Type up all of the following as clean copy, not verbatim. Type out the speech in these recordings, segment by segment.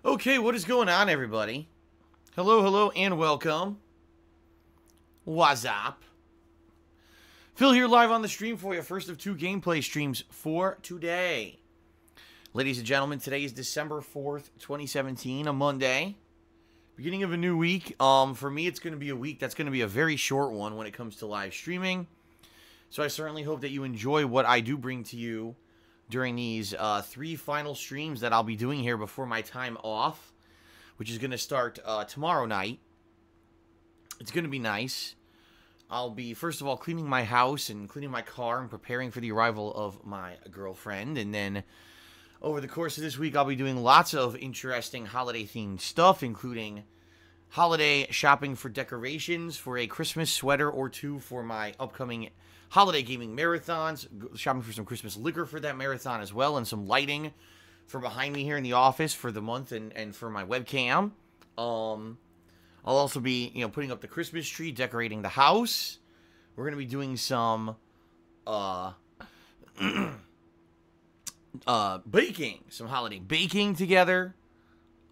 Okay, what is going on, everybody? Hello, hello, and welcome. What's up? Phil here live on the stream for you. First of two gameplay streams for today. Ladies and gentlemen, today is December 4th, 2017, a Monday. Beginning of a new week. For me, it's going to be a week that's going to be a very short one when it comes to live streaming. So I certainly hope that you enjoy what I do bring to you during these three final streams that I'll be doing here before my time off, which is going to start tomorrow night. It's going to be nice. I'll be, first of all, cleaning my house and cleaning my car and preparing for the arrival of my girlfriend. And then over the course of this week, I'll be doing lots of interesting holiday-themed stuff, including holiday shopping for decorations, for a Christmas sweater or two for my upcoming holiday gaming marathons, shopping for some Christmas liquor for that marathon as well, and some lighting for behind me here in the office for the month and for my webcam. I'll also be, putting up the Christmas tree, decorating the house. We're going to be doing some baking, some holiday baking together.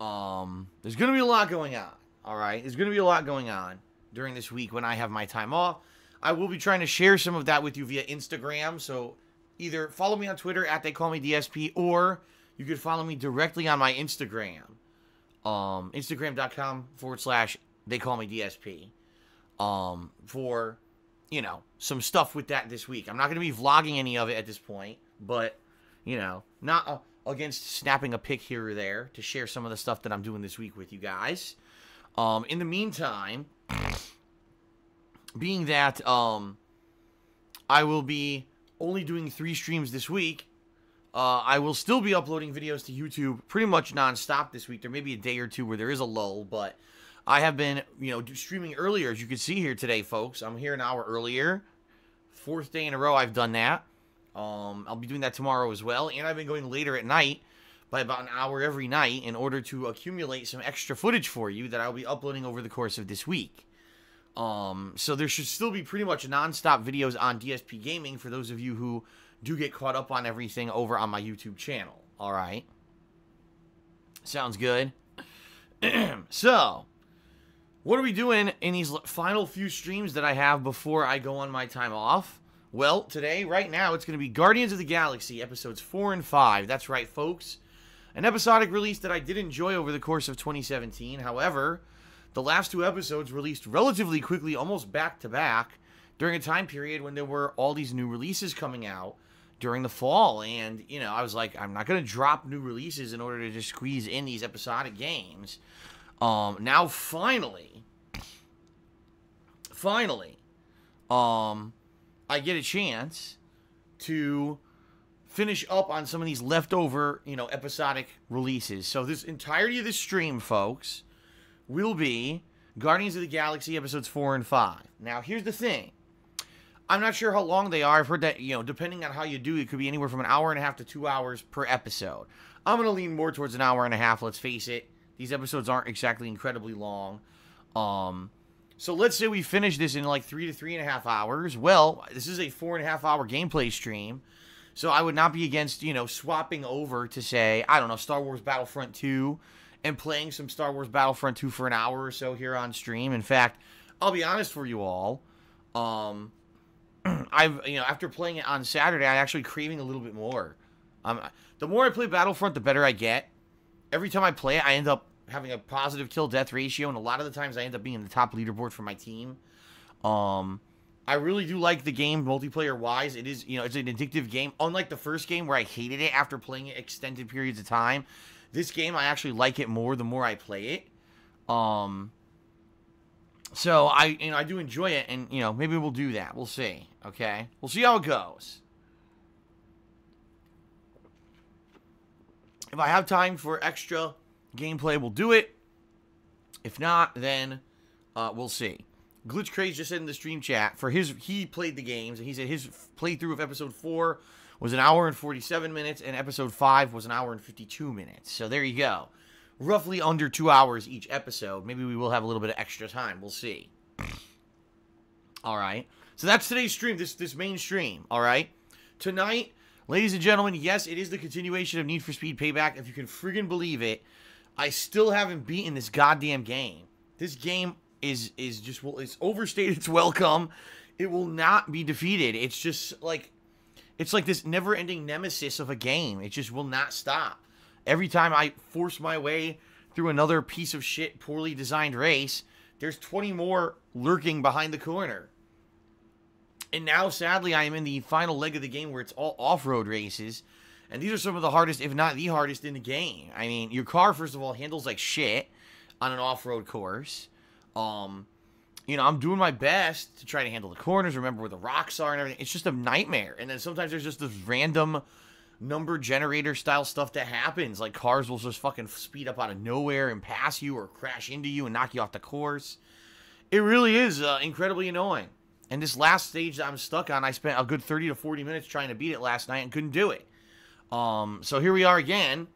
There's going to be a lot going on, all right? There's going to be a lot going on during this week when I have my time off. I will be trying to share some of that with you via Instagram, so either follow me on Twitter at TheyCallMeDSP, or you could follow me directly on my Instagram, Instagram.com/TheyCallMeDSP, for, some stuff with that this week. I'm not going to be vlogging any of it at this point, but, not against snapping a pic here or there to share some of the stuff that I'm doing this week with you guys. In the meantime, being that I will be only doing 3 streams this week, I will still be uploading videos to YouTube pretty much nonstop this week. There may be a day or two where there is a lull, but I have been, streaming earlier, as you can see here today, folks. I'm here an hour earlier. 4th day in a row I've done that. I'll be doing that tomorrow as well, and I've been going later at night by about an hour every night in order to accumulate some extra footage for you that I'll be uploading over the course of this week. So there should still be pretty much non-stop videos on DSPGaming for those of you who do get caught up on everything over on my YouTube channel. All right. Sounds good. So, what are we doing in these final few streams that I have before I go on my time off? Well, today, right now, it's going to be Guardians of the Galaxy, episodes 4 and 5. That's right, folks. An episodic release that I did enjoy over the course of 2017. However, the last 2 episodes released relatively quickly, almost back-to-back, during a time period when there were all these new releases coming out during the fall. And, I was like, I'm not going to drop new releases in order to just squeeze in these episodic games. Now, finally, I get a chance to finish up on some of these leftover, episodic releases. So this entirety of this stream, folks, will be Guardians of the Galaxy episodes 4 and 5. Now, here's the thing. I'm not sure how long they are. I've heard that, depending on how you do, it could be anywhere from an hour and a half to 2 hours per episode. I'm going to lean more towards an hour and a half, let's face it. These episodes aren't exactly incredibly long. So let's say we finish this in like 3 to 3.5 hours. Well, this is a 4.5 hour gameplay stream. So I would not be against, swapping over to, say, I don't know, Star Wars Battlefront 2 and playing some Star Wars Battlefront 2 for an hour or so here on stream. In fact, I'll be honest for you all. After playing it on Saturday, I'm actually craving a little bit more. The more I play Battlefront, the better I get. Every time I play it, I end up having a positive kill-death ratio, and a lot of the times I end up being in the top leaderboard for my team. I really do like the game multiplayer-wise. It is, it's an addictive game. Unlike the first game where I hated it after playing it extended periods of time, this game, I actually like it more the more I play it. So I do enjoy it, and, maybe we'll do that. We'll see, okay? We'll see how it goes. If I have time for extra gameplay, we'll do it. If not, then we'll see. Glitch Craze just said in the stream chat, he played the games, and he said his playthrough of episode 4 was an hour and 47 minutes, and episode 5 was an hour and 52 minutes. So there you go. Roughly under 2 hours each episode. Maybe we will have a little bit of extra time. We'll see. All right. So that's today's stream, this main stream. All right. Tonight, ladies and gentlemen, yes, it is the continuation of Need for Speed Payback. If you can friggin' believe it. I still haven't beaten this goddamn game. This game is just, well, it's overstayed its welcome. It will not be defeated. It's just like, it's like this never-ending nemesis of a game. It just will not stop. Every time I force my way through another piece of shit, poorly designed race, there's 20 more lurking behind the corner. And now, sadly, I am in the final leg of the game where it's all off-road races. And these are some of the hardest, if not the hardest, in the game. I mean, your car, first of all, handles like shit on an off-road course. You know, I'm doing my best to try to handle the corners, remember where the rocks are and everything. It's just a nightmare. And then sometimes there's just this random number generator style stuff that happens. Like cars will just fucking speed up out of nowhere and pass you or crash into you and knock you off the course. It really is incredibly annoying. And this last stage that I'm stuck on, I spent a good 30 to 40 minutes trying to beat it last night and couldn't do it. So here we are again.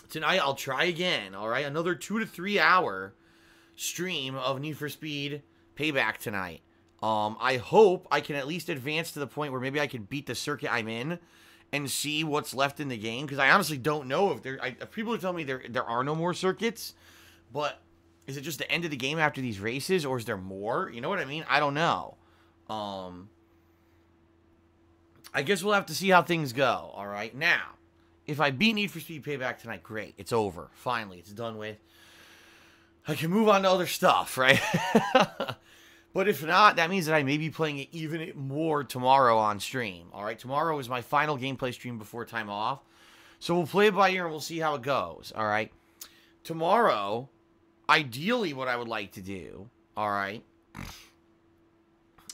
Tonight I'll try again, all right? Another 2 to 3 hour stream of Need for Speed Payback tonight. I hope I can at least advance to the point where maybe I can beat the circuit I'm in and see what's left in the game, because I honestly don't know if there... people are telling me there are no more circuits, but is it just the end of the game after these races, or is there more? You know what I mean? I don't know. I guess we'll have to see how things go, all right? Now, if I beat Need for Speed Payback tonight, great. It's over. Finally, it's done with. I can move on to other stuff, right? But if not, that means that I may be playing it even more tomorrow on stream. All right, tomorrow is my final gameplay stream before time off. So we'll play it by ear and we'll see how it goes, all right? Tomorrow, ideally what I would like to do, all right?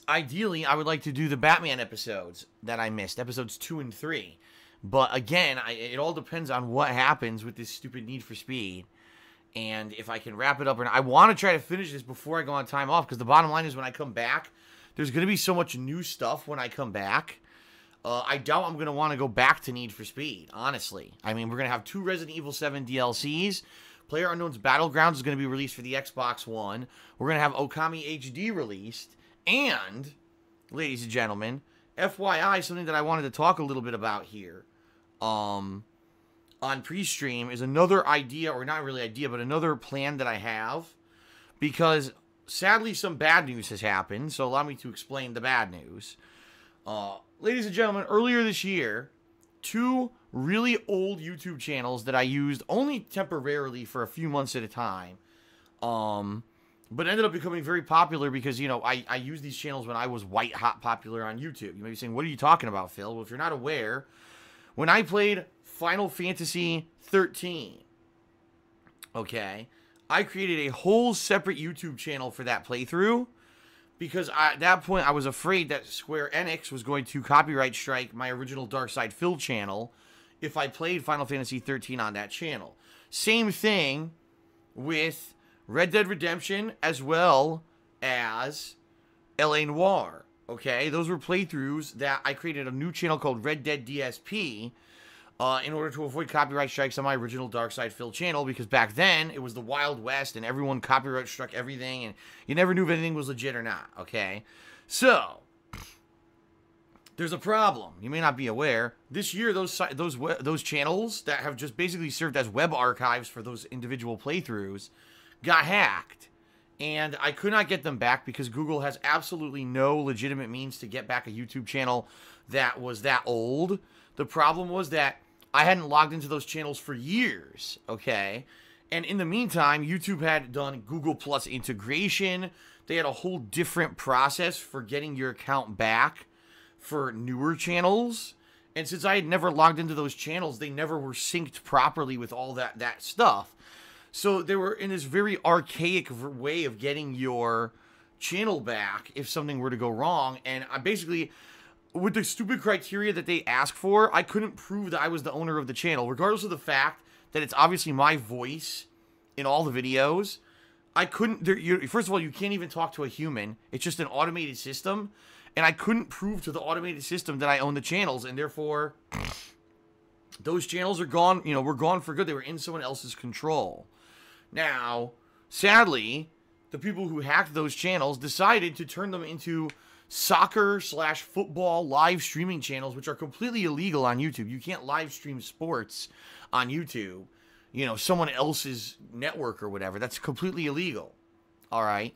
Ideally, I would like to do the Batman episodes that I missed, episodes 2 and 3. But again, it all depends on what happens with this stupid Need for Speed. And if I can wrap it up or not. I want to try to finish this before I go on time off, because the bottom line is when I come back, there's going to be so much new stuff when I come back. I doubt I'm going to want to go back to Need for Speed, honestly. I mean, we're going to have 2 Resident Evil 7 DLCs. PlayerUnknown's Battlegrounds is going to be released for the Xbox One. We're going to have Okami HD released. And, ladies and gentlemen, FYI, something that I wanted to talk a little bit about here. On pre-stream is another idea, or not really idea, but another plan that I have, because sadly some bad news has happened, so allow me to explain the bad news. Ladies and gentlemen, earlier this year, 2 really old YouTube channels that I used only temporarily for a few months at a time, but ended up becoming very popular because, you know, I used these channels when I was white hot popular on YouTube. You may be saying, what are you talking about, Phil? Well, if you're not aware, when I played Final Fantasy 13, okay, I created a whole separate YouTube channel for that playthrough, because at that point I was afraid that Square Enix was going to copyright strike my original Dark Side Phil channel if I played Final Fantasy 13 on that channel. Same thing with Red Dead Redemption as well as L.A. Noire, okay? Those were playthroughs that I created a new channel called Red Dead DSP in order to avoid copyright strikes on my original Dark Side Phil channel, because back then it was the Wild West and everyone copyright struck everything and you never knew if anything was legit or not, okay? So, there's a problem. You may not be aware. This year, those channels that have just basically served as web archives for those individual playthroughs got hacked. And I could not get them back because Google has absolutely no legitimate means to get back a YouTube channel that was that old. The problem was that I hadn't logged into those channels for years, okay? And in the meantime, YouTube had done Google Plus integration. They had a whole different process for getting your account back for newer channels. And since I had never logged into those channels, they never were synced properly with all that stuff. So they were in this very archaic way of getting your channel back if something were to go wrong. And I basically, with the stupid criteria that they ask for, I couldn't prove that I was the owner of the channel, regardless of the fact that it's obviously my voice in all the videos. I couldn't, first of all, you can't even talk to a human. It's just an automated system. And I couldn't prove to the automated system that I own the channels, and therefore, those channels are gone, you know, were gone for good. They were in someone else's control. Now, sadly, the people who hacked those channels decided to turn them into soccer/football live streaming channels, which are completely illegal on YouTube. You can't live stream sports on YouTube. you know, someone else's network or whatever. That's completely illegal. All right.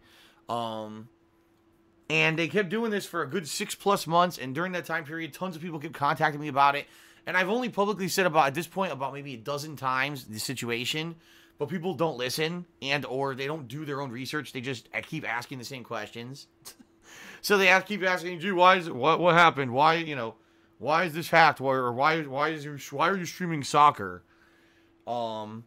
And they kept doing this for a good 6+ months. And during that time period, tons of people kept contacting me about it. And I've only publicly said about, at this point, about maybe a dozen times the situation. But people don't listen and or they don't do their own research. They just keep asking the same questions. So they keep asking, gee, why is it, what happened? Why, you know, why is this hacked? Or why are you streaming soccer? And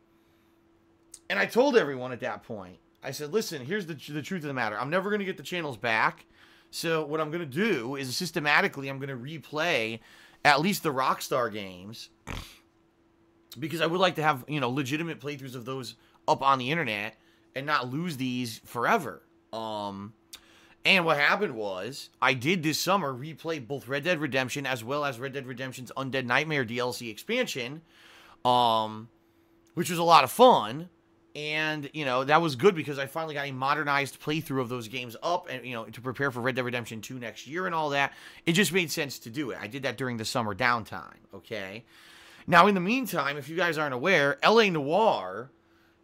I told everyone at that point, I said, listen, here's the truth of the matter. I'm never going to get the channels back. So what I'm going to do is systematically, I'm going to replay at least the Rockstar games, because I would like to have, you know, legitimate playthroughs of those up on the internet and not lose these forever. And what happened was, I did this summer replay both Red Dead Redemption as well as Red Dead Redemption's Undead Nightmare DLC expansion, which was a lot of fun. And, you know, that was good because I finally got a modernized playthrough of those games up and, you know, to prepare for Red Dead Redemption 2 next year and all that. It just made sense to do it. I did that during the summer downtime, okay? Now, in the meantime, if you guys aren't aware, LA Noire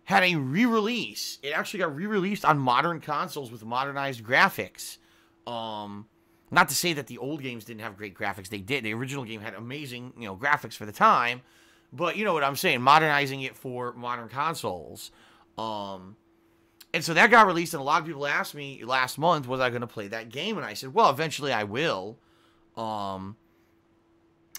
had a re-release. It actually got re-released on modern consoles with modernized graphics. Not to say that the old games didn't have great graphics. They did. The original game had amazing, you know, graphics for the time. But you know what I'm saying, modernizing it for modern consoles. And so that got released, and a lot of people asked me last month, was I going to play that game? And I said, well, eventually I will.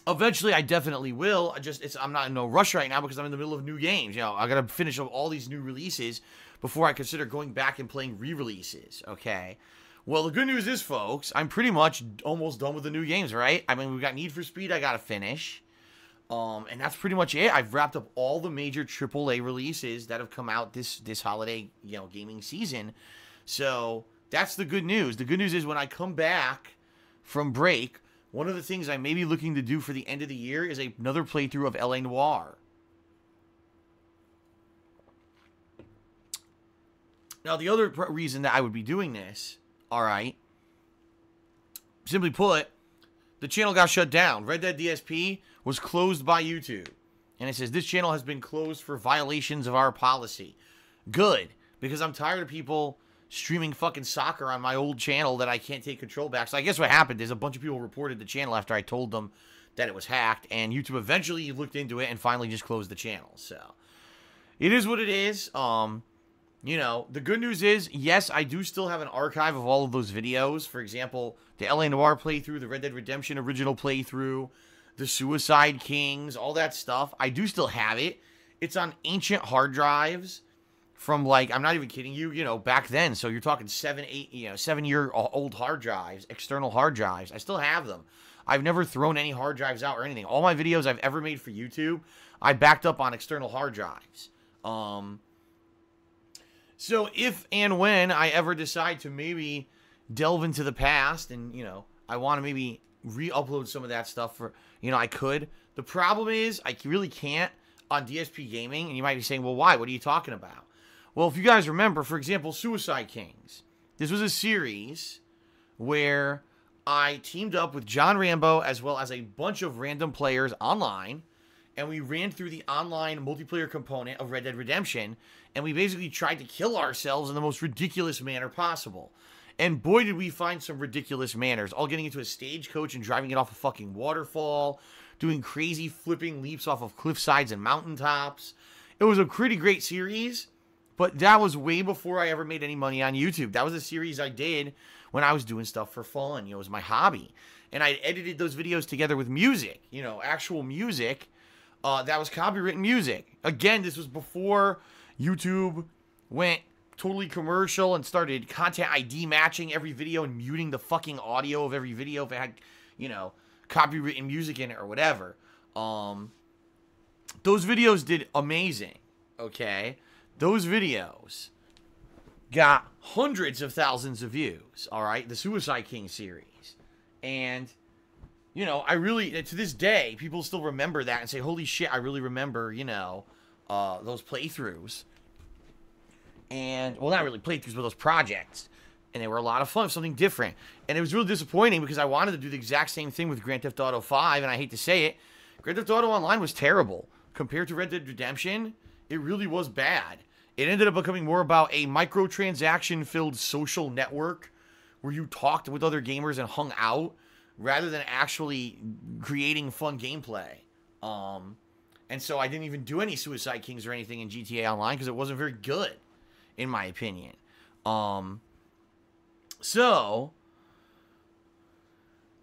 Eventually I definitely will. I'm not in no rush right now because I'm in the middle of new games. You know, I got to finish up all these new releases before I consider going back and playing re-releases, okay? Well, the good news is, folks, I'm pretty much almost done with the new games, right? I mean, we've got Need for Speed I got to finish. And that's pretty much it. I've wrapped up all the major AAA releases that have come out this holiday, you know, gaming season. So that's the good news. The good news is when I come back from break, one of the things I may be looking to do for the end of the year is another playthrough of LA Noire. Now, the other reason that I would be doing this, all right, simply put, the channel got shut down. Red Dead DSP was closed by YouTube. And it says, this channel has been closed for violations of our policy. Good, because I'm tired of people streaming fucking soccer on my old channel that I can't take control back. So I guess what happened is a bunch of people reported the channel after I told them that it was hacked. And YouTube eventually looked into it and finally just closed the channel. So it is what it is. You know, the good news is, yes, I do still have an archive of all of those videos. For example, the LA Noire playthrough, the Red Dead Redemption original playthrough, the Suicide Kings, all that stuff. I do still have it. It's on ancient hard drives from, like, I'm not even kidding you, you know, back then. So you're talking 7-year-old hard drives, external hard drives. I still have them. I've never thrown any hard drives out or anything. All my videos I've ever made for YouTube, I backed up on external hard drives. So if and when I ever decide to maybe delve into the past and, you know, I want to maybe re-upload some of that stuff for, you know, I could. The problem is I really can't on DSPGaming, and you might be saying, well, why? What are you talking about? Well, if you guys remember, for example, Suicide Kings. This was a series where I teamed up with John Rambo as well as a bunch of random players online, and we ran through the online multiplayer component of Red Dead Redemption, and we basically tried to kill ourselves in the most ridiculous manner possible. And boy, did we find some ridiculous manners. All getting into a stagecoach and driving it off a fucking waterfall, doing crazy flipping leaps off of cliff sides and mountaintops. It was a pretty great series, but that was way before I ever made any money on YouTube. That was a series I did when I was doing stuff for fun. You know, it was my hobby. And I edited those videos together with music, you know, actual music. That was copywritten music. Again, this was before YouTube went totally commercial and started content ID matching every video and muting the fucking audio of every video if it had, you know, copywritten music in it or whatever. Those videos did amazing, okay? Those videos got hundreds of thousands of views, all right? The Suicide King series. And, you know, I really, to this day, people still remember that and say, holy shit, I really remember, you know, those playthroughs. And, well, not really playthroughs, but those projects. And they were a lot of fun, something different. And it was really disappointing because I wanted to do the exact same thing with Grand Theft Auto 5, and I hate to say it, Grand Theft Auto Online was terrible. Compared to Red Dead Redemption, It really was bad. It ended up becoming more about a microtransaction-filled social network where you talked with other gamers and hung out rather than actually creating fun gameplay. And so I didn't even do any Suicide Kings or anything in GTA Online because it wasn't very good, in my opinion. So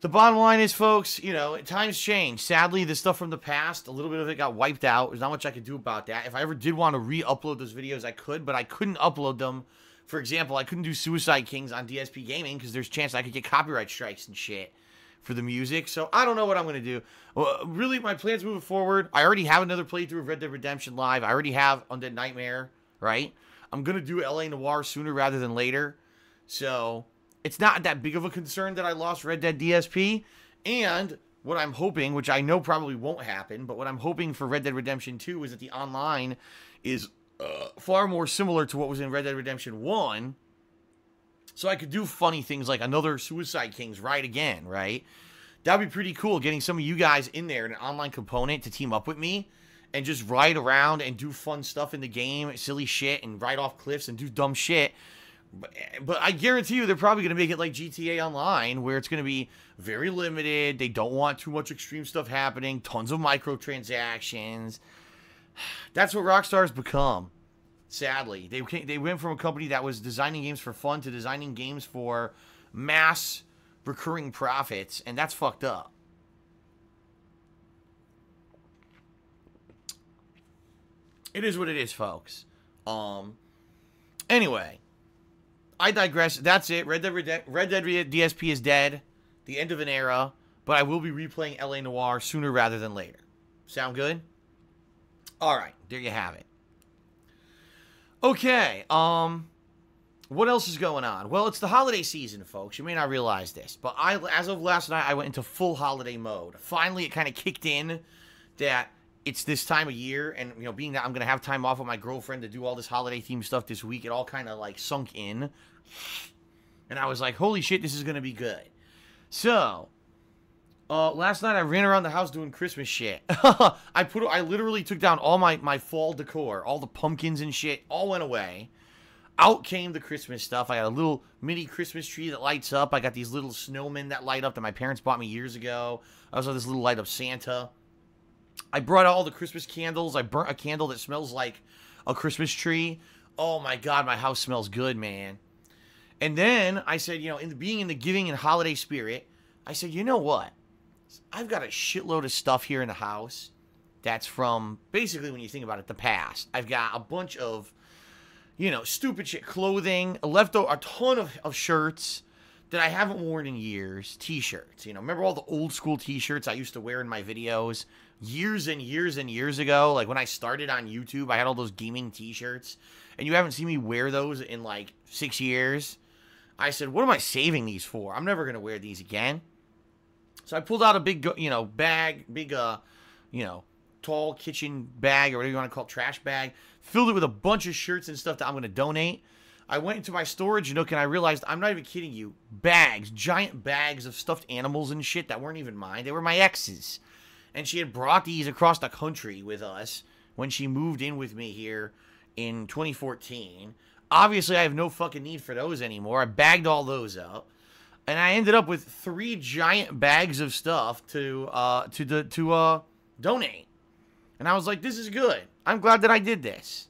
the bottom line is, folks, you know, times change. Sadly, the stuff from the past, a little bit of it got wiped out. There's not much I could do about that. If I ever did want to re-upload those videos, I could, but I couldn't upload them. For example, I couldn't do Suicide Kings on DSPGaming because there's a chance I could get copyright strikes and shit for the music. So I don't know what I'm going to do. Well, really, my plans moving forward, I already have another playthrough of Red Dead Redemption Live. I already have Undead Nightmare, right? I'm going to do LA Noire sooner rather than later. So it's not that big of a concern that I lost Red Dead DSP. And what I'm hoping, which I know probably won't happen, but what I'm hoping for Red Dead Redemption 2 is that the online is far more similar to what was in Red Dead Redemption 1. So I could do funny things like another Suicide Kings ride again, right? That would be pretty cool, getting some of you guys in there in an online component to team up with me and just ride around and do fun stuff in the game, silly shit, and ride off cliffs and do dumb shit. But I guarantee you they're probably going to make it like GTA Online, where it's going to be very limited. They don't want too much extreme stuff happening, tons of microtransactions. That's what Rockstar's become. Sadly, they went from a company that was designing games for fun to designing games for mass recurring profits, and that's fucked up. It is what it is, folks. Anyway, I digress. That's it. Red Dead DSP is dead. The end of an era. But I will be replaying LA Noire sooner rather than later. Sound good? All right, there you have it. Okay, what else is going on? Well, it's the holiday season, folks. You may not realize this, but as of last night, I went into full holiday mode. Finally, it kind of kicked in that it's this time of year, and, you know, being that I'm going to have time off with my girlfriend to do all this holiday-themed stuff this week, it all kind of, like, sunk in. And I was like, holy shit, this is going to be good. So last night I ran around the house doing Christmas shit. I literally took down all my fall decor, all the pumpkins and shit, all went away. Out came the Christmas stuff. I got a little mini Christmas tree that lights up. I got these little snowmen that light up that my parents bought me years ago. I also have this little light up Santa. I brought out all the Christmas candles. I burnt a candle that smells like a Christmas tree. Oh my God, my house smells good, man. And then I said, you know, being in the giving and holiday spirit, I said, you know what? I've got a shitload of stuff here in the house that's from, basically, when you think about it, the past. I've got a bunch of, you know, stupid shit, clothing, a ton of shirts that I haven't worn in years, t-shirts. You know, remember all the old school t-shirts I used to wear in my videos years and years and years ago? Like when I started on YouTube, I had all those gaming t-shirts, and you haven't seen me wear those in like 6 years. I said, what am I saving these for? I'm never going to wear these again. So I pulled out a big, you know, bag, big, you know, tall kitchen bag, or whatever you want to call it, trash bag, filled it with a bunch of shirts and stuff that I'm going to donate. I went into my storage nook and I realized, I'm not even kidding you, bags, giant bags of stuffed animals and shit that weren't even mine. They were my ex's. And she had brought these across the country with us when she moved in with me here in 2014. Obviously, I have no fucking need for those anymore. I bagged all those up. And I ended up with 3 giant bags of stuff to donate. And I was like, this is good. I'm glad that I did this.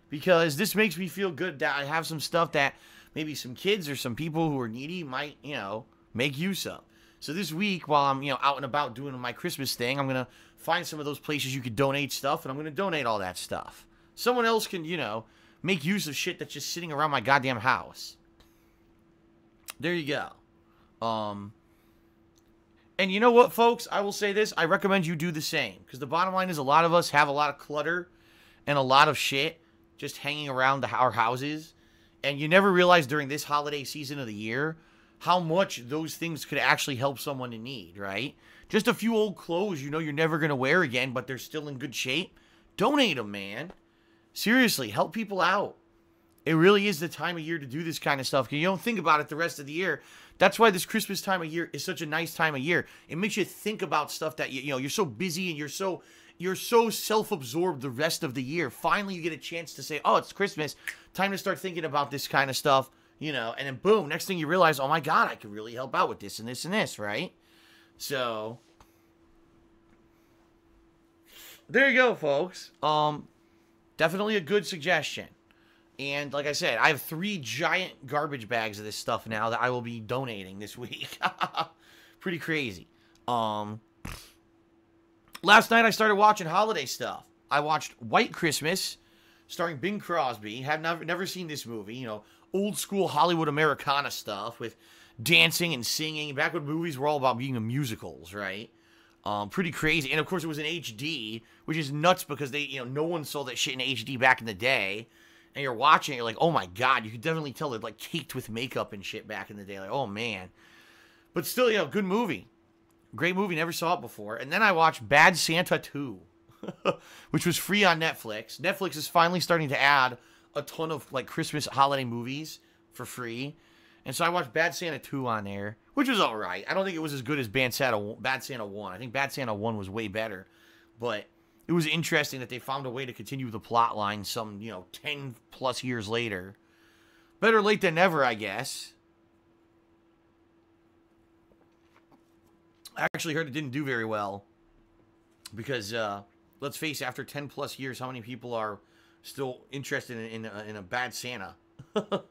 Because this makes me feel good that I have some stuff that maybe some kids or some people who are needy might, you know, make use of. So this week, while I'm, you know, out and about doing my Christmas thing, I'm going to find some of those places you could donate stuff, and I'm going to donate all that stuff. Someone else can, you know, make use of shit that's just sitting around my goddamn house. There you go. And you know what, folks? I will say this. I recommend you do the same. Because the bottom line is a lot of us have a lot of clutter and a lot of shit just hanging around our houses. And you never realize during this holiday season of the year how much those things could actually help someone in need, right? Just a few old clothes you know you're never going to wear again, but they're still in good shape. Donate them, man. Seriously, help people out. It really is the time of year to do this kind of stuff. Because you don't think about it the rest of the year. That's why this Christmas time of year is such a nice time of year. It makes you think about stuff that, you know, you're so busy and you're so you're so self-absorbed the rest of the year. Finally, you get a chance to say, oh, it's Christmas. Time to start thinking about this kind of stuff, you know, and then boom, next thing you realize, oh my God, I could really help out with this and this and this, right? So, there you go, folks. Definitely a good suggestion. And like I said, I have 3 giant garbage bags of this stuff now that I will be donating this week. Pretty crazy. Last night I started watching holiday stuff. I watched White Christmas, starring Bing Crosby. Have never seen this movie. You know, old school Hollywood Americana stuff with dancing and singing. Back when movies were all about being musicals, right? Pretty crazy. And of course it was in HD, which is nuts because no one saw that shit in HD back in the day. And you're watching it, you're like, oh my God, you could definitely tell they're like caked with makeup and shit back in the day. Like, oh man. But still, good movie. Great movie, never saw it before. And then I watched Bad Santa 2, which was free on Netflix. Netflix is finally starting to add a ton of like Christmas holiday movies for free. And so I watched Bad Santa 2 on there, which was all right. I don't think it was as good as Bad Santa 1. I think Bad Santa 1 was way better. But it was interesting that they found a way to continue the plot line some, 10 plus years later. Better late than never, I guess. I actually heard it didn't do very well. Because, let's face it, after 10 plus years, how many people are still interested in a Bad Santa? But,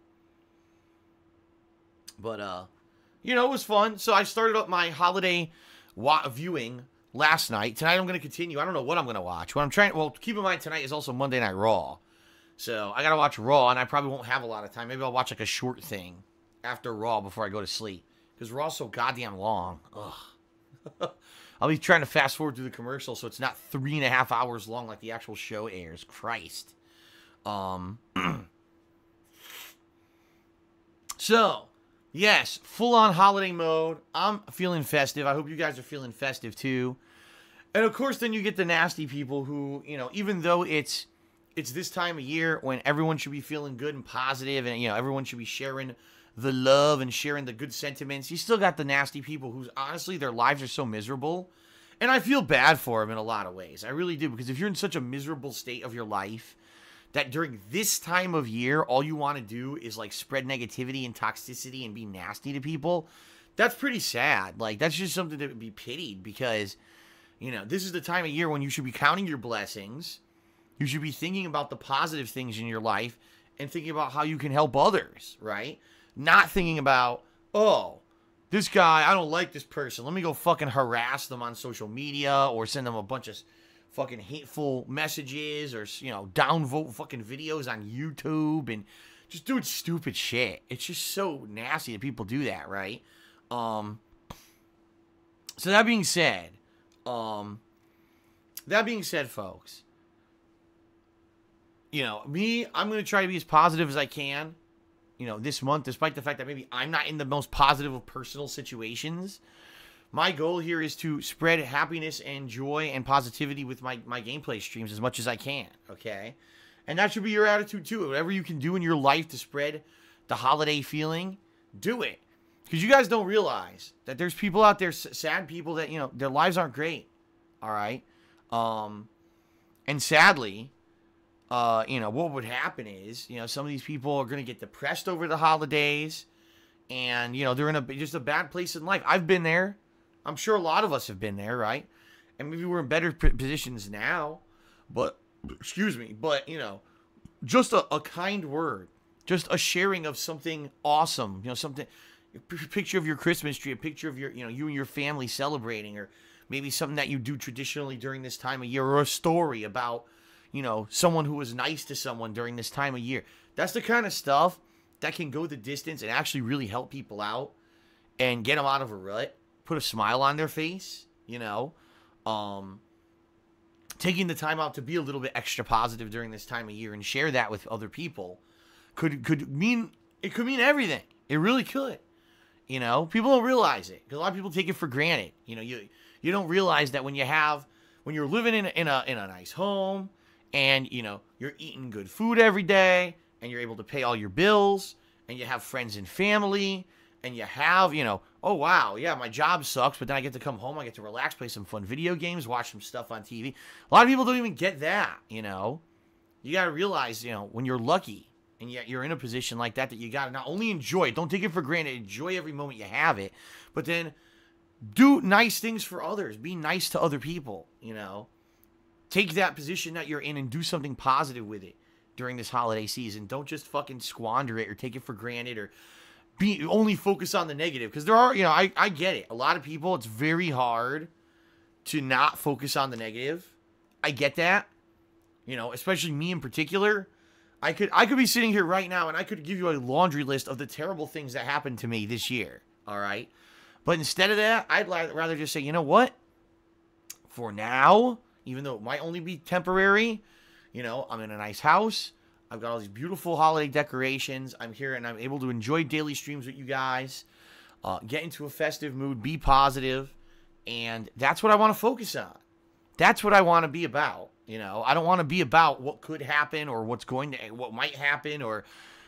it was fun. So I started up my holiday viewing last night. Tonight I'm going to continue. I don't know what I'm going to watch. Keep in mind tonight is also Monday Night Raw. So I got to watch Raw, and I probably won't have a lot of time. Maybe I'll watch like a short thing after Raw before I go to sleep. Because Raw's so goddamn long. Ugh. I'll be trying to fast forward through the commercial so it's not 3.5 hours long like the actual show airs. Christ. So, yes, full-on holiday mode. I'm feeling festive. I hope you guys are feeling festive too. And of course, then you get the nasty people who, even though it's this time of year when everyone should be feeling good and positive and, everyone should be sharing the love and sharing the good sentiments, you still got the nasty people whose, honestly, their lives are so miserable. And I feel bad for them in a lot of ways. I really do, because if you're in such a miserable state of your life that during this time of year, all you want to do is, like, spread negativity and toxicity and be nasty to people, that's pretty sad. Like, that's just something to be pitied because, this is the time of year when you should be counting your blessings. You should be thinking about the positive things in your life and thinking about how you can help others, right? Not thinking about, oh, this guy, I don't like this person. Let me go fucking harass them on social media or send them a bunch of fucking hateful messages or, downvote fucking videos on YouTube and just doing stupid shit. It's just so nasty that people do that, right? So that being said, folks, me, I'm going to try to be as positive as I can, this month, despite the fact that maybe I'm not in the most positive of personal situations. My goal here is to spread happiness and joy and positivity with my gameplay streams as much as I can, okay? And that should be your attitude too. Whatever you can do in your life to spread the holiday feeling, do it. Because you guys don't realize that there's people out there, sad people that, their lives aren't great, all right? And sadly, what would happen is, some of these people are going to get depressed over the holidays and, they're in just a bad place in life. I've been there. I'm sure a lot of us have been there, right? And maybe we're in better positions now, but, just a kind word, just a sharing of something awesome, something, a picture of your Christmas tree, a picture of your, you and your family celebrating, or maybe something that you do traditionally during this time of year, or a story about, someone who was nice to someone during this time of year. That's the kind of stuff that can go the distance and actually really help people out and get them out of a rut, put a smile on their face, taking the time out to be a little bit extra positive during this time of year and share that with other people could mean everything. It really could. People don't realize it because a lot of people take it for granted. You don't realize that when you're living in a nice home, and, you're eating good food every day, and you're able to pay all your bills, and you have friends and family, and you have, oh, wow, yeah, my job sucks, but then I get to come home, I get to relax, play some fun video games, watch some stuff on TV. A lot of people don't even get that, you know. You got to realize, you know, when you're lucky and yet you're in a position like that, that you got to not only enjoy it, don't take it for granted, enjoy every moment you have it, but then do nice things for others. Be nice to other people, you know. Take that position that you're in and do something positive with it during this holiday season. Don't just fucking squander it or take it for granted or only focus on the negative. Because there are, you know, I get it. A lot of people, it's very hard to not focus on the negative. I get that. You know, especially me in particular. I could be sitting here right now and I could give you a laundry list of the terrible things that happened to me this year. All right. But instead of that, I'd rather just say, you know what? For now, even though it might only be temporary, you know, I'm in a nice house. I've got all these beautiful holiday decorations. I'm here and I'm able to enjoy daily streams with you guys. Get into a festive mood. Be positive. And that's what I want to focus on. That's what I want to be about. You know, I don't want to be about what could happen or what might happen or,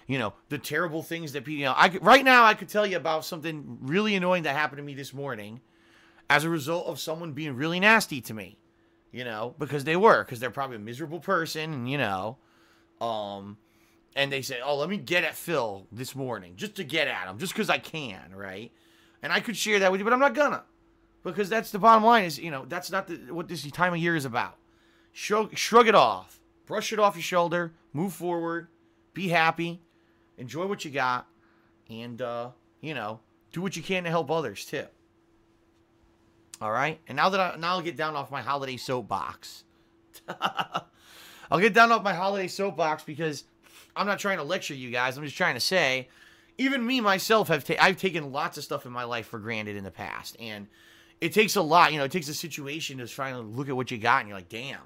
you know, the terrible things that people, you know, right now I could tell you about something really annoying that happened to me this morning as a result of someone being really nasty to me, you know, because they're probably a miserable person and, you know, and they say, oh, let me get at Phil this morning just to get at him, just because I can, right? And I could share that with you, but I'm not gonna, because that's the bottom line is, you know, that's not what this time of year is about. Shrug it off. Brush it off your shoulder. Move forward. Be happy. Enjoy what you got. And, you know, do what you can to help others, too. All right? And now I'll get down off my holiday soapbox. I'll get down off my holiday soapbox because I'm not trying to lecture you guys. I'm just trying to say, even me, myself, I've taken lots of stuff in my life for granted in the past. And it takes a lot. You know, it takes a situation to try to look at what you got and you're like, damn.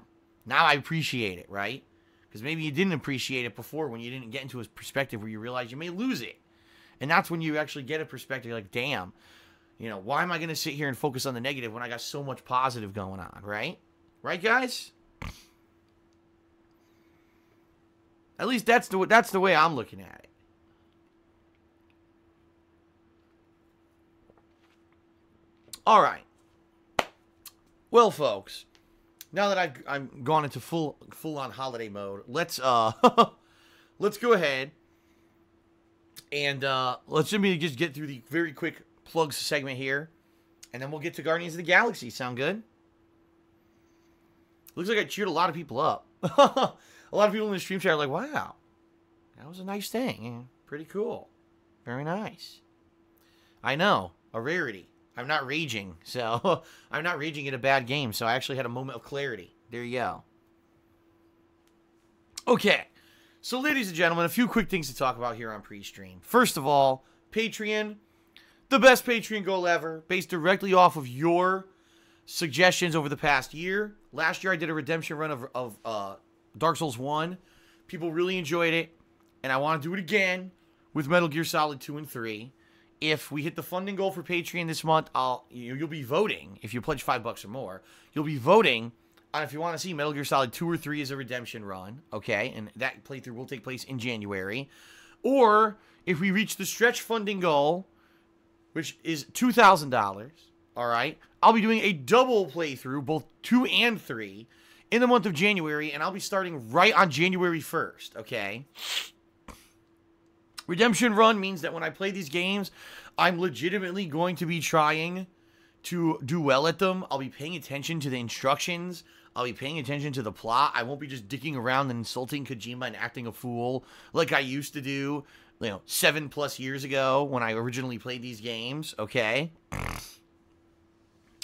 Now I appreciate it, right? Because maybe you didn't appreciate it before when you didn't get into a perspective where you realize you may lose it. And that's when you actually get a perspective like, damn, you know, why am I going to sit here and focus on the negative when I got so much positive going on, right? Right, guys? At least that's the way I'm looking at it. All right. Well, folks. Now that I've gone into full on holiday mode, let's let's go ahead and let's just get through the very quick plugs segment here, and then we'll get to Guardians of the Galaxy. Sound good? Looks like I cheered a lot of people up. A lot of people in the stream chat are like, "Wow, that was a nice thing. Yeah, pretty cool, very nice." I know, a rarity. I'm not raging, so I'm not raging at a bad game, so I actually had a moment of clarity. There you go. Okay, so ladies and gentlemen, a few quick things to talk about here on pre-stream. First of all, Patreon, the best Patreon goal ever, based directly off of your suggestions over the past year. Last year I did a redemption run of Dark Souls 1. People really enjoyed it, and I want to do it again with Metal Gear Solid 2 and 3. If we hit the funding goal for Patreon this month, you'll be voting. If you pledge $5 or more, you'll be voting on if you want to see Metal Gear Solid 2 or 3 as a redemption run, okay? And that playthrough will take place in January. Or if we reach the stretch funding goal, which is $2,000, all right? I'll be doing a double playthrough, both 2 and 3, in the month of January, and I'll be starting right on January 1st, okay? Redemption run means that when I play these games, I'm legitimately going to be trying to do well at them. I'll be paying attention to the instructions. I'll be paying attention to the plot. I won't be just dicking around and insulting Kojima and acting a fool like I used to do, 7+ years ago when I originally played these games, okay?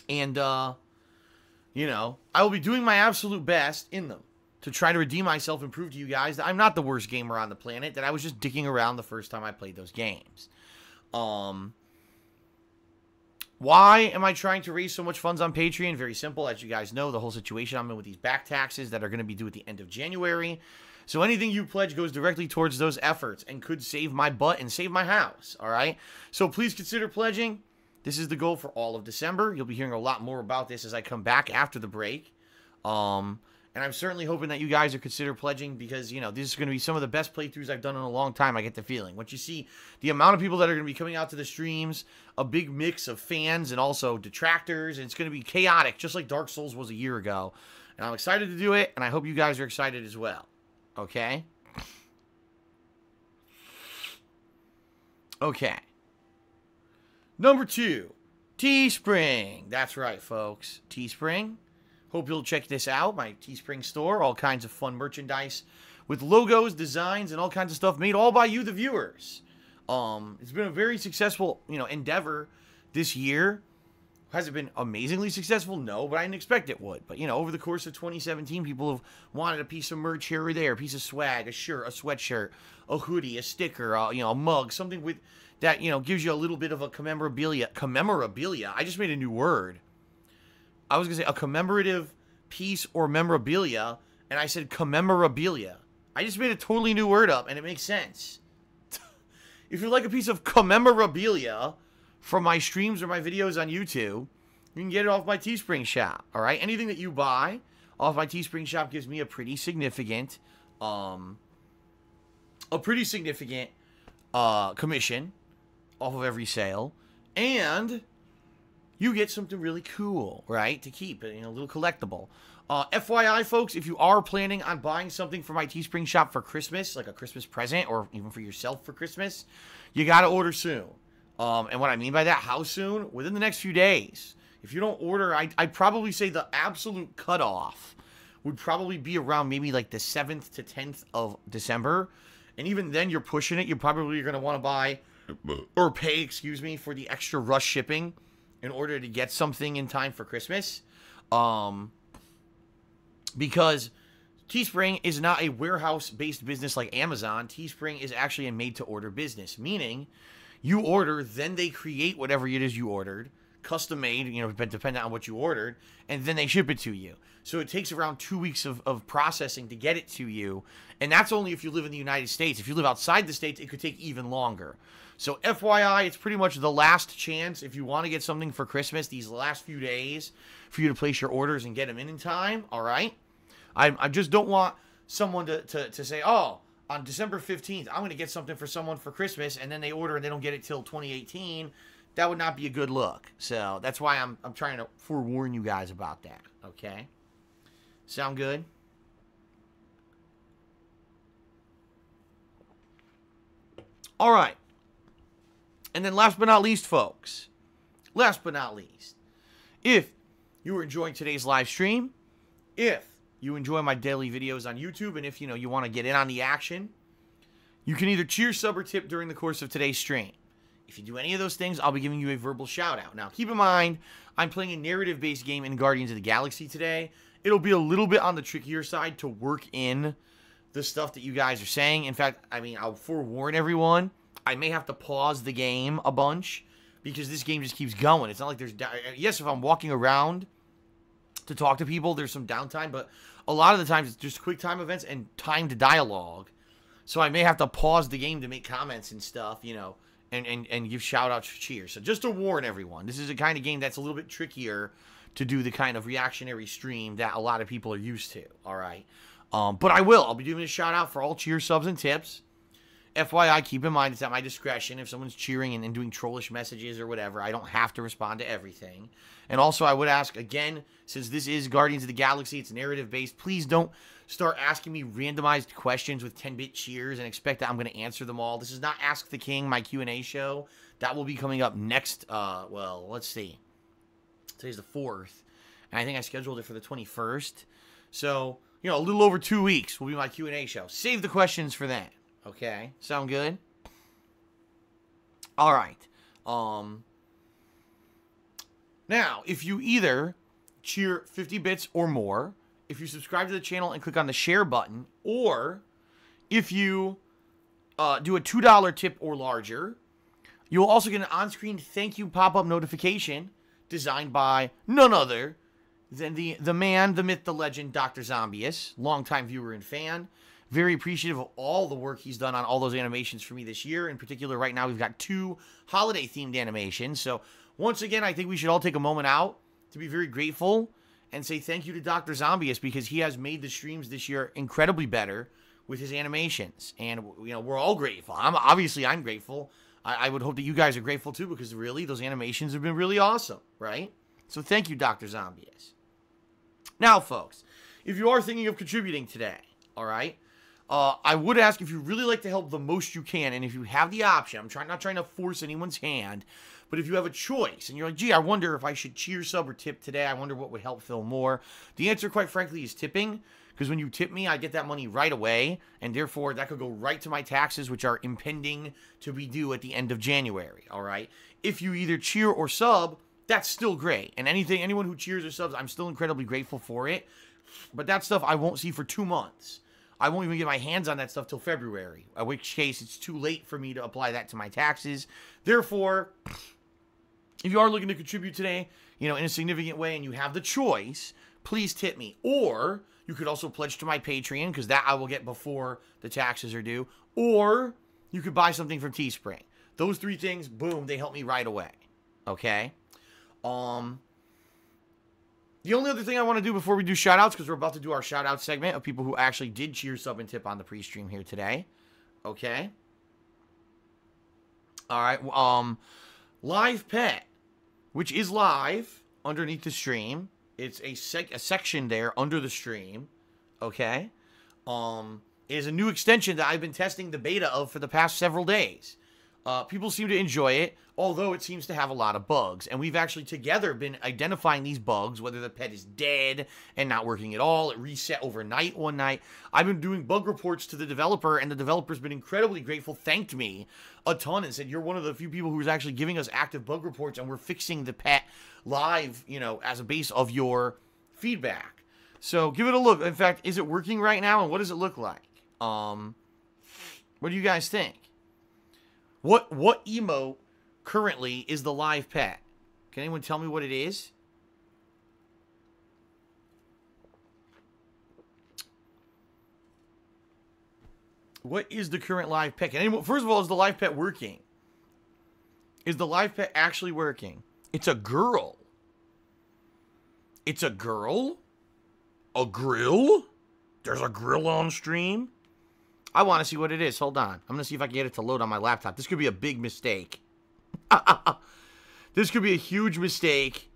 And, I will be doing my absolute best in them to try to redeem myself and prove to you guys that I'm not the worst gamer on the planet, that I was just dicking around the first time I played those games. Why am I trying to raise so much funds on Patreon? Very simple. As you guys know, the whole situation I'm in with these back taxes that are going to be due at the end of January. So anything you pledge goes directly towards those efforts and could save my butt and save my house, all right? So please consider pledging. This is the goal for all of December. You'll be hearing a lot more about this as I come back after the break. And I'm certainly hoping that you guys are consider pledging because, you know, this is going to be some of the best playthroughs I've done in a long time, I get the feeling. Once you see the amount of people that are going to be coming out to the streams, a big mix of fans and also detractors, and it's going to be chaotic, just like Dark Souls was a year ago. And I'm excited to do it, and I hope you guys are excited as well. Okay? Okay. Number 2, Teespring. That's right, folks. Teespring. Hope you'll check this out, my Teespring store. All kinds of fun merchandise with logos, designs, and all kinds of stuff made all by you, the viewers. It's been a very successful, you know, endeavor this year. Has it been amazingly successful? No, but I didn't expect it would. But, you know, over the course of 2017, people have wanted a piece of merch here or there, a piece of swag, a shirt, a sweatshirt, a hoodie, a sticker, you know, a mug, something with that, you know, gives you a little bit of a commemorabilia. Commemorabilia? I just made a new word. I was going to say a commemorative piece or memorabilia, and I said commemorabilia. I just made a totally new word up, and it makes sense. If you like a piece of commemorabilia from my streams or my videos on YouTube, you can get it off my Teespring shop, all right? Anything that you buy off my Teespring shop gives me a pretty significant, commission off of every sale, and you get something really cool, right, to keep, you know, a little collectible. FYI, folks, if you are planning on buying something for my Teespring shop for Christmas, like a Christmas present, or even for yourself for Christmas, you got to order soon. And what I mean by that, how soon? Within the next few days. If you don't order, I'd probably say the absolute cutoff would probably be around maybe like the 7th to 10th of December. And even then, you're pushing it. You're probably going to want to buy, or pay, excuse me, for the extra rush shipping in order to get something in time for Christmas. Because Teespring is not a warehouse-based business like Amazon. Teespring is actually a made-to-order business, meaning you order, then they create whatever it is you ordered, custom-made, you know, depending on what you ordered, and then they ship it to you. So it takes around 2 weeks of processing to get it to you, and that's only if you live in the United States. If you live outside the States, it could take even longer. So FYI, it's pretty much the last chance if you want to get something for Christmas, these last few days, for you to place your orders and get them in time, all right? I just don't want someone to say, oh, on December 15th, I'm going to get something for someone for Christmas, and then they order and they don't get it till 2018. That would not be a good look. So that's why I'm trying to forewarn you guys about that, okay? Sound good? All right. And then last but not least, folks, last but not least, if you are enjoying today's live stream, if you enjoy my daily videos on YouTube, and if, you know, you want to get in on the action, you can either cheer, sub, or tip during the course of today's stream. If you do any of those things, I'll be giving you a verbal shout-out. Now, keep in mind, I'm playing a narrative-based game in Guardians of the Galaxy today. It'll be a little bit on the trickier side to work in the stuff that you guys are saying. In fact, I mean, I'll forewarn everyone, I may have to pause the game a bunch because this game just keeps going. It's not like there's... Yes, if I'm walking around to talk to people, there's some downtime, but a lot of the times it's just quick time events and timed dialogue. So I may have to pause the game to make comments and stuff, you know, and give shout-outs for cheers. So just to warn everyone, this is a kind of game that's a little bit trickier to do the kind of reactionary stream that a lot of people are used to, all right? But I'll be doing a shout-out for all cheer subs and tips. FYI, keep in mind, it's at my discretion. If someone's cheering and doing trollish messages or whatever, I don't have to respond to everything. And also, I would ask, again, since this is Guardians of the Galaxy, it's narrative-based, please don't start asking me randomized questions with 10-bit cheers and expect that I'm going to answer them all. This is not Ask the King, my Q&A show. That will be coming up next, well, let's see. Today's the 4th, and I think I scheduled it for the 21st. So, you know, a little over 2 weeks will be my Q&A show. Save the questions for that. Okay, sound good? All right. Now, if you either cheer 50 bits or more, if you subscribe to the channel and click on the share button, or if you do a $2 tip or larger, you'll also get an on-screen thank you pop-up notification designed by none other than the man, the myth, the legend, Dr. Zombius, longtime viewer and fan. Very appreciative of all the work he's done on all those animations for me this year. In particular, right now, we've got 2 holiday-themed animations. So, once again, I think we should all take a moment out to be very grateful and say thank you to Dr. Zombius because he has made the streams this year incredibly better with his animations. And, you know, we're all grateful. I'm grateful. I would hope that you guys are grateful too because really, those animations have been really awesome, right? So thank you, Dr. Zombius. Now, folks, if you are thinking of contributing today, all right, I would ask if you really like to help the most you can, and if you have the option, not trying to force anyone's hand, but if you have a choice, and you're like, gee, I wonder if I should cheer, sub, or tip today, I wonder what would help Phil more. The answer, quite frankly, is tipping, because when you tip me, I get that money right away, and therefore, that could go right to my taxes, which are impending to be due at the end of January, all right? If you either cheer or sub, that's still great, and anyone who cheers or subs, I'm still incredibly grateful for it, but that stuff I won't see for 2 months. I won't even get my hands on that stuff till February, in which case it's too late for me to apply that to my taxes. Therefore, if you are looking to contribute today, you know, in a significant way and you have the choice, please tip me. Or you could also pledge to my Patreon because that I will get before the taxes are due. Or you could buy something from Teespring. Those 3 things, boom, they help me right away. Okay? The only other thing I want to do before we do shoutouts, because we're about to do our shoutout segment of people who actually did cheer, sub, and tip on the pre-stream here today. Okay. All right. Live Pet, which is live underneath the stream. It's a section there under the stream. Okay. It is a new extension that I've been testing the beta of for the past several days. People seem to enjoy it, although it seems to have a lot of bugs. And we've actually together been identifying these bugs, whether the pet is dead and not working at all, it reset overnight one night. I've been doing bug reports to the developer, and the developer's been incredibly grateful, thanked me a ton, and said, you're one of the few people who's actually giving us active bug reports, and we're fixing the pet live, you know, as a base of your feedback. So give it a look. In fact, is it working right now, and what does it look like? What do you guys think? What emote currently is the live pet? Can anyone tell me what it is? What is the current live pet? Can anyone, first of all, is the live pet working? Is the live pet actually working? It's a girl. It's a girl? A grill? There's a grill on stream? I want to see what it is. Hold on. I'm going to see if I can get it to load on my laptop. This could be a big mistake. This could be a huge mistake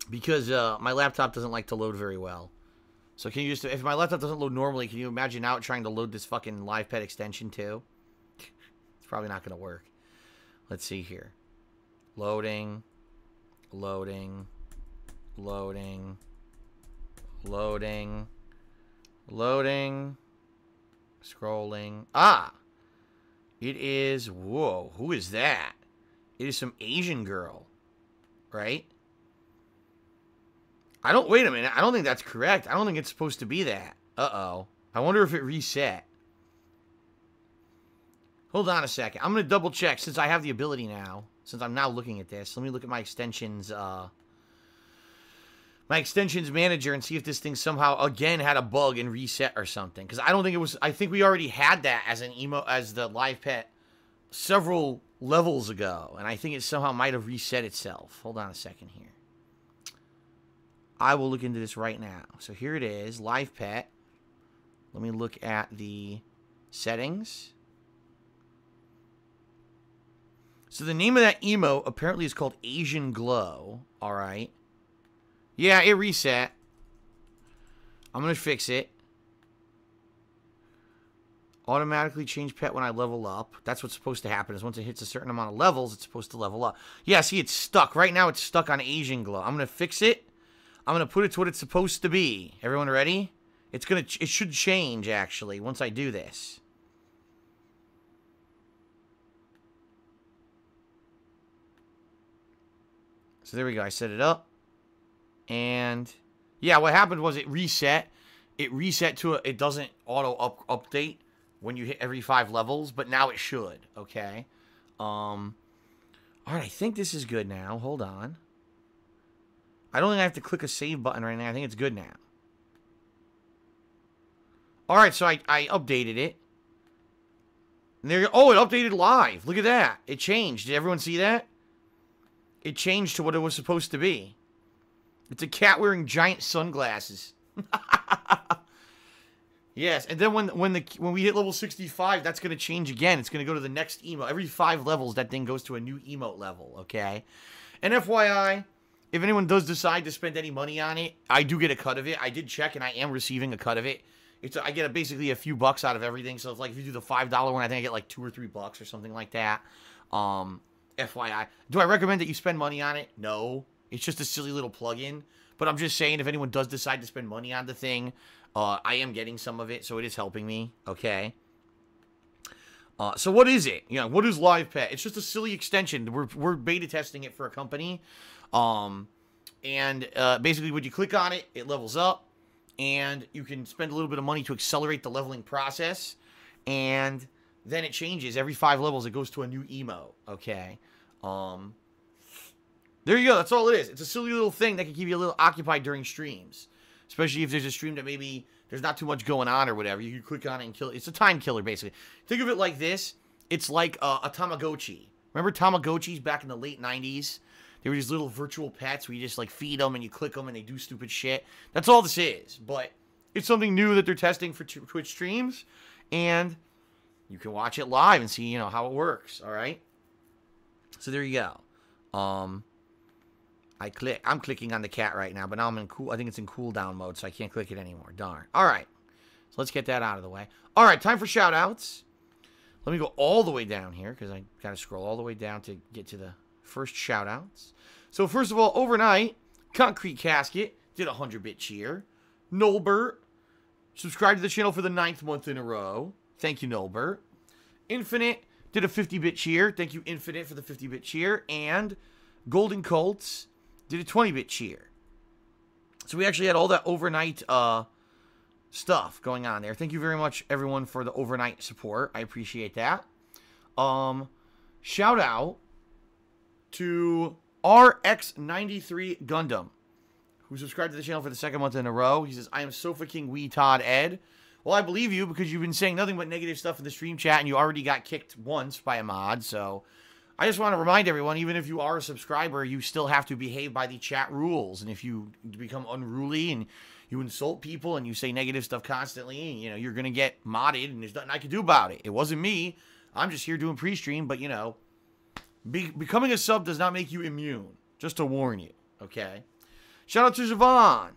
because my laptop doesn't like to load very well. So can you just, if my laptop doesn't load normally, can you imagine now trying to load this fucking live pet extension too? It's probably not going to work. Let's see here. Loading. Loading. Loading. Loading. Loading. Scrolling. Ah! It is... Whoa. Who is that? It is some Asian girl. Right? I don't... Wait a minute. I don't think that's correct. I don't think it's supposed to be that. Uh-oh. I wonder if it reset. Hold on a second. I'm going to double check since I have the ability now. Since I'm now looking at this. Let me look at my extensions, my extensions manager and see if this thing somehow again had a bug and reset or something. Because I don't think it was... I think we already had that as an as the live pet several levels ago. And I think it somehow might have reset itself. Hold on a second here. I will look into this right now. So here it is. Live pet. Let me look at the settings. So the name of that emote apparently is called Asian Glow. Alright. Yeah, it reset. I'm going to fix it. Automatically change pet when I level up. That's what's supposed to happen, is once it hits a certain amount of levels, it's supposed to level up. Yeah, see, it's stuck. Right now, it's stuck on Asian Glow. I'm going to fix it. I'm going to put it to what it's supposed to be. Everyone ready? It should change, actually, once I do this. So there we go. I set it up. And yeah, what happened was it reset. It reset to it doesn't auto update when you hit every 5 levels, but now it should. Okay. All right, I think this is good now. Hold on. I don't think I have to click a save button right now. I think it's good now. All right, so I updated it. And there, oh, it updated live. Look at that. It changed. Did everyone see that? It changed to what it was supposed to be. It's a cat wearing giant sunglasses. Yes, and then when we hit level 65, that's going to change again. It's going to go to the next emote. Every 5 levels, that thing goes to a new emote level, okay? And FYI, if anyone does decide to spend any money on it, I do get a cut of it. I did check, and I am receiving a cut of it. I get basically a few bucks out of everything. So if you do the $5 one, I think I get like $2 or $3 or something like that. FYI, do I recommend that you spend money on it? No, it's just a silly little plugin. But I'm just saying, if anyone does decide to spend money on the thing, I am getting some of it, so it is helping me. Okay. So what is it? What is Live Pet? It's just a silly extension. We're beta testing it for a company. Basically, when you click on it, it levels up. And you can spend a little bit of money to accelerate the leveling process. And then it changes. Every 5 levels, it goes to a new emote. Okay. There you go. That's all it is. It's a silly little thing that can keep you a little occupied during streams. Especially if there's a stream that maybe there's not too much going on or whatever. You can click on it and kill it. It's a time killer, basically. Think of it like this. It's like a Tamagotchi. Remember Tamagotchis back in the late 90s? They were these little virtual pets where you just, feed them and you click them and they do stupid shit. That's all this is. But it's something new that they're testing for Twitch streams. And you can watch it live and see, how it works. All right? So there you go. I'm clicking on the cat right now, but now I'm in I think it's in cooldown mode, so I can't click it anymore. Darn. All right. So let's get that out of the way. All right, time for shoutouts. Let me go all the way down here, because I got to scroll all the way down to get to the first shoutouts. So first of all, overnight, Concrete Casket did a 100-bit cheer. Nolbert subscribed to the channel for the 9th month in a row. Thank you, Nolbert. Infinite did a 50-bit cheer. Thank you, Infinite, for the 50-bit cheer. And Golden Colts did a 20-bit cheer. So we actually had all that overnight stuff going on there. Thank you very much, everyone, for the overnight support. I appreciate that. Shout out to RX93 Gundam, who subscribed to the channel for the 2nd month in a row. He says, I am Sofa King Wee Todd Ed. Well, I believe you because you've been saying nothing but negative stuff in the stream chat, and you already got kicked once by a mod, so I just want to remind everyone, even if you are a subscriber, you still have to behave by the chat rules. And if you become unruly and you insult people and you say negative stuff constantly, you're going to get modded, and there's nothing I can do about it. It wasn't me. I'm just here doing pre-stream, but, becoming a sub does not make you immune. Just to warn you, okay? Shout out to Javon,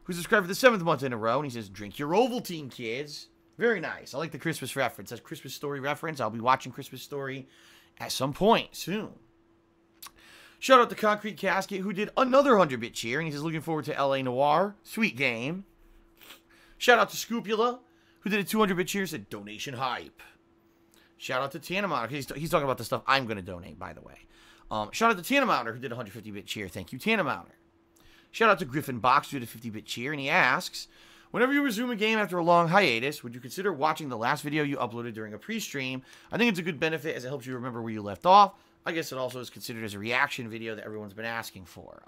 who subscribed for the 7th month in a row, and he says, drink your Ovaltine, kids. Very nice. I like the Christmas reference. That's Christmas Story reference. I'll be watching Christmas Story at some point soon. Shout out to Concrete Casket, who did another 100-bit cheer, and he says, looking forward to LA Noir. Sweet game. Shout out to Scupula, who did a 200-bit cheer, said, donation hype. Shout out to Tanamounder. He's talking about the stuff I'm going to donate, by the way. Shout out to Tanamounder, who did a 150-bit cheer. Thank you, Tanamounder. Shout out to Griffin Box, who did a 50-bit cheer, and he asks, whenever you resume a game after a long hiatus, would you consider watching the last video you uploaded during a pre-stream? I think it's a good benefit as it helps you remember where you left off. I guess it also is considered as a reaction video that everyone's been asking for.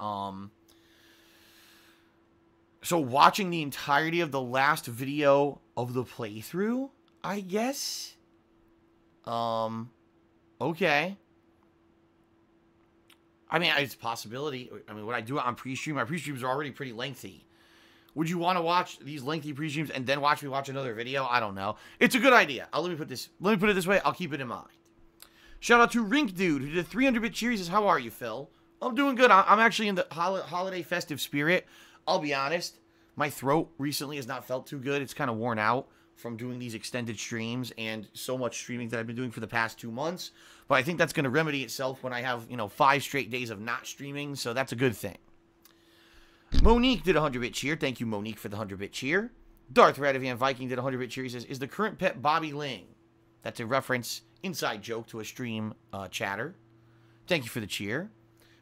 So watching the entirety of the last video of the playthrough, I guess? Okay. I mean, it's a possibility. I mean, would I do it on pre-stream? My pre-streams are already pretty lengthy. Would you want to watch these lengthy pre-streams and then watch me watch another video? I don't know. It's a good idea. Let me put it this way. I'll keep it in mind. Shout out to Rink Dude, who did a 300-bit cheer. He says, how are you, Phil? I'm doing good. I'm actually in the holiday festive spirit. I'll be honest. My throat recently has not felt too good. It's kind of worn out from doing these extended streams and so much streaming that I've been doing for the past 2 months. But I think that's going to remedy itself when I have, 5 straight days of not streaming. So that's a good thing. Monique did a 100-bit cheer. Thank you, Monique, for the 100-bit cheer. Darth Radavan Viking did a 100-bit cheer. He says, is the current pet Bobby Ling? That's a reference, inside joke, to a stream chatter. Thank you for the cheer.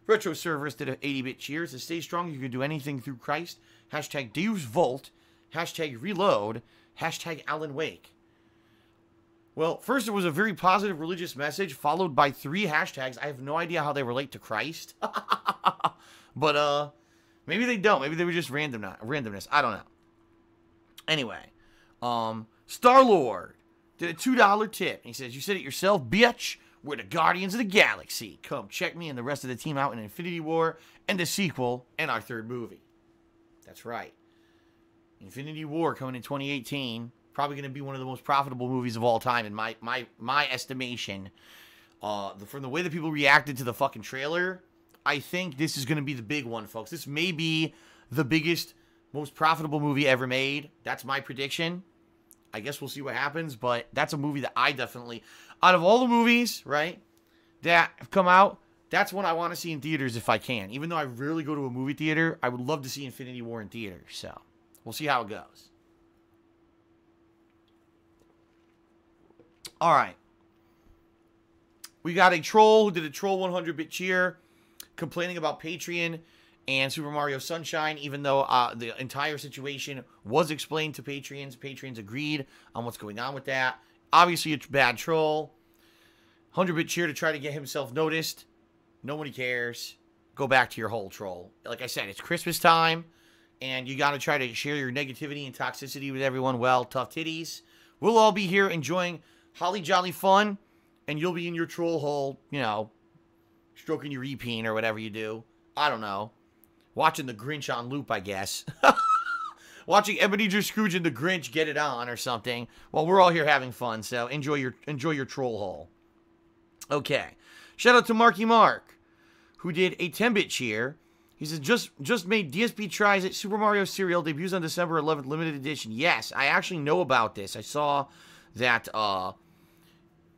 Retro Cerberus did an 80-bit cheer. It says, stay strong. You can do anything through Christ. Hashtag Deus Volt. Hashtag Reload. Hashtag Alan Wake. Well, first it was a very positive religious message, followed by 3 hashtags. I have no idea how they relate to Christ. But, maybe they don't. Maybe they were just randomness. I don't know. Anyway, Star-Lord did a $2 tip. And he says, you said it yourself, bitch. We're the Guardians of the Galaxy. Come check me and the rest of the team out in Infinity War and the sequel and our 3rd movie. That's right. Infinity War coming in 2018. Probably going to be one of the most profitable movies of all time in my estimation. From the way that people reacted to the fucking trailer, I think this is going to be the big one, folks. This may be the biggest, most profitable movie ever made. That's my prediction. I guess we'll see what happens, but that's a movie that I definitely, out of all the movies, right, that have come out, that's one I want to see in theaters if I can. Even though I rarely go to a movie theater, I would love to see Infinity War in theaters. So, we'll see how it goes. All right. We got a troll who did a troll 100-bit cheer complaining about Patreon and Super Mario Sunshine, even though the entire situation was explained to Patreons. Patreons agreed on what's going on with that. Obviously, it's bad troll. 100-bit cheer to try to get himself noticed. Nobody cares. Go back to your hole, troll. Like I said, it's Christmas time, and you got to try to share your negativity and toxicity with everyone. Well, tough titties. We'll all be here enjoying holly jolly fun, and you'll be in your troll hole, you know, stroking your e-peen or whatever you do. I don't know. Watching the Grinch on loop, I guess. Watching Ebenezer Scrooge and the Grinch get it on or something. Well, we're all here having fun, so enjoy your troll hole. Okay. Shout out to Marky Mark, who did a 10-bit cheer. He says, just made DSP tries it. Super Mario cereal debuts on December 11th, limited edition. Yes, I actually know about this. I saw that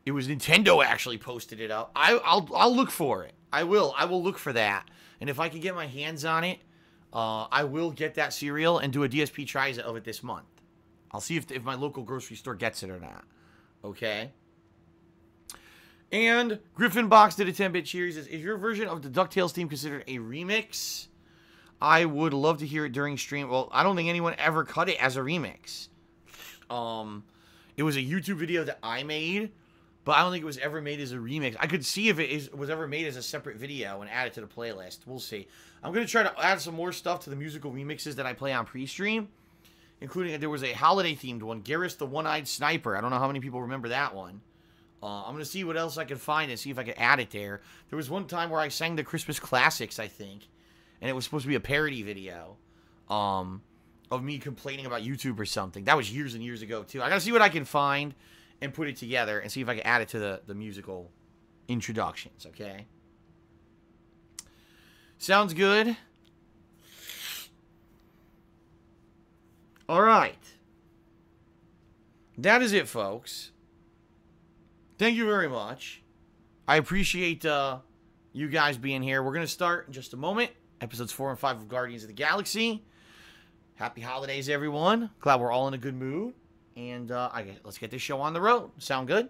it was Nintendo actually posted it up. I'll look for it. I will look for that. And if I can get my hands on it, I will get that cereal and do a DSP tries of it this month. I'll see if my local grocery store gets it or not. Okay. And Griffin Box did a 10-bit cheer. He says, is your version of the DuckTales theme considered a remix? I would love to hear it during stream. Well, I don't think anyone ever cut it as a remix. It was a YouTube video that I made, but I don't think it was ever made as a remix. I could see if it was ever made as a separate video and add it to the playlist. We'll see. I'm going to try to add some more stuff to the musical remixes that I play on pre-stream, including there was a holiday-themed one, Garrus the One-Eyed Sniper. I don't know how many people remember that one. I'm going to see what else I can find and see if I can add it there. There was one time where I sang the Christmas classics, I think, and it was supposed to be a parody video of me complaining about YouTube or something. That was years and years ago, too. I got to see what I can find and put it together and see if I can add it to the musical introductions, okay? Sounds good? All right. That is it, folks. Thank you very much. I appreciate you guys being here. We're going to start in just a moment. Episodes 4 and 5 of Guardians of the Galaxy. Happy holidays, everyone. Glad we're all in a good mood. And let's get this show on the road. Sound good?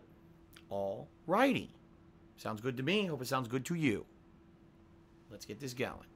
All righty. Sounds good to me. Hope it sounds good to you. Let's get this going.